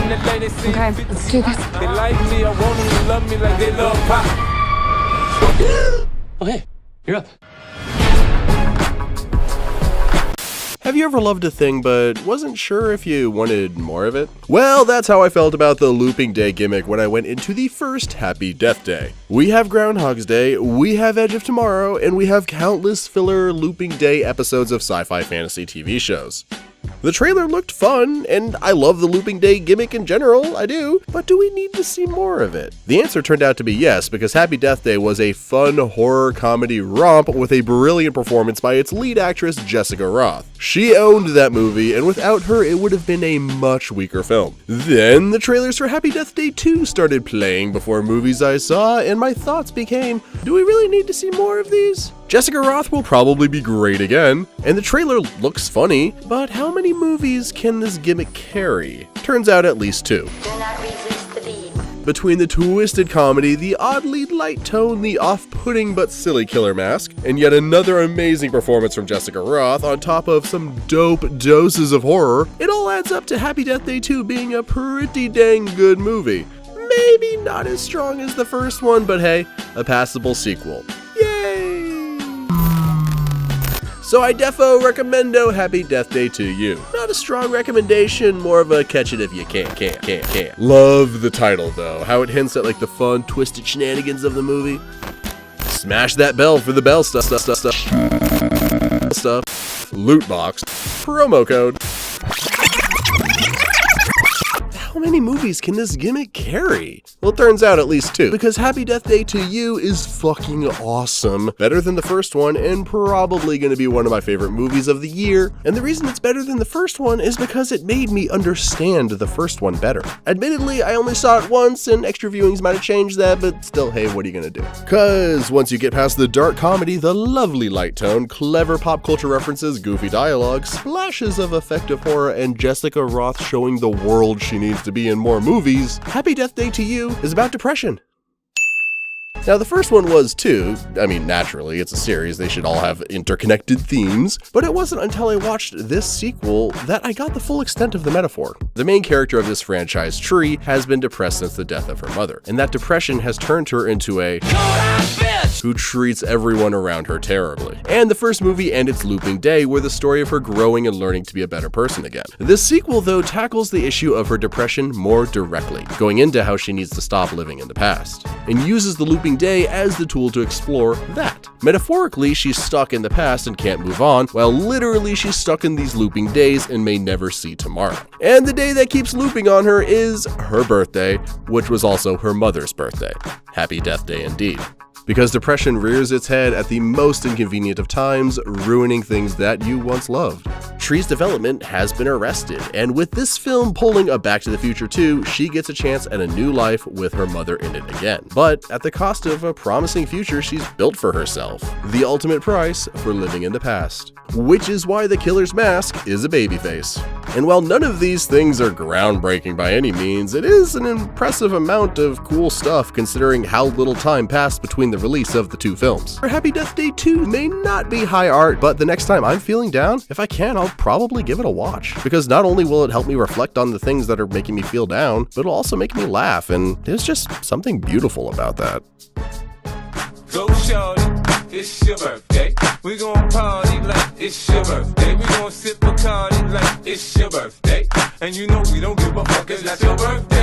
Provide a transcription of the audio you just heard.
Okay, let's do this. They like me, I want them to love me like they love pop. Oh, hey, you're up. Have you ever loved a thing but wasn't sure if you wanted more of it? Well, that's how I felt about the looping day gimmick when I went into the first Happy Death Day. We have Groundhog's Day, we have Edge of Tomorrow, and we have countless filler looping day episodes of sci-fi fantasy TV shows. The trailer looked fun, and I love the looping day gimmick in general, I do, but do we need to see more of it? The answer turned out to be yes, because Happy Death Day was a fun horror comedy romp with a brilliant performance by its lead actress Jessica Roth. She owned that movie, and without her it would have been a much weaker film. Then the trailers for Happy Death Day 2 started playing before movies I saw, and my thoughts became, do we really need to see more of these? Jessica Roth will probably be great again, and the trailer looks funny, but how many movies can this gimmick carry? Turns out at least 2. Do not resist the beat. Between the twisted comedy, the oddly light tone, the off-putting but silly killer mask, and yet another amazing performance from Jessica Roth on top of some dope doses of horror, it all adds up to Happy Death Day 2 being a pretty dang good movie. Maybe not as strong as the first one, but hey, a passable sequel. Yay! So I defo recommendo Happy Death Day to you. Not a strong recommendation, more of a catch it if you can't. Love the title though, how it hints at like the fun, twisted shenanigans of the movie. Smash that bell for the bell stuff. Loot box. Promo code. How many movies can this gimmick carry? Well, it turns out at least 2, because Happy Death Day to You is fucking awesome. Better than the first one, and probably gonna be one of my favorite movies of the year. And the reason it's better than the first one is because it made me understand the first one better. Admittedly, I only saw it once, and extra viewings might have changed that, but still, hey, what are you gonna do? Cause once you get past the dark comedy, the lovely light tone, clever pop culture references, goofy dialogue, splashes of effective horror, and Jessica Roth showing the world she needs to be in more movies, Happy Death Day to You is about depression. Now the first one was too, I mean naturally, it's a series, they should all have interconnected themes, but it wasn't until I watched this sequel that I got the full extent of the metaphor. The main character of this franchise, Tree, has been depressed since the death of her mother, and that depression has turned her into a who treats everyone around her terribly. And the first movie and its looping day were the story of her growing and learning to be a better person again. This sequel though tackles the issue of her depression more directly, going into how she needs to stop living in the past, and uses the looping day as the tool to explore that. Metaphorically, she's stuck in the past and can't move on, while literally she's stuck in these looping days and may never see tomorrow. And the day that keeps looping on her is her birthday, which was also her mother's birthday. Happy Death Day indeed. Because depression rears its head at the most inconvenient of times, ruining things that you once loved. Tree's development has been arrested, and with this film pulling a Back to the Future 2, she gets a chance at a new life with her mother in it again, but at the cost of a promising future she's built for herself. The ultimate price for living in the past. Which is why the killer's mask is a baby face. And while none of these things are groundbreaking by any means, it is an impressive amount of cool stuff considering how little time passed between the release of the 2 films. Happy Death Day 2 may not be high art, but the next time I'm feeling down, if I can, I'll probably give it a watch. Because not only will it help me reflect on the things that are making me feel down, but it'll also make me laugh, and there's just something beautiful about that. Go shorty, it's your birthday. We gon' party like it's your birthday. We gon' sip Bacardi like it's your birthday. And you know we don't give a fuck, it's not your birthday.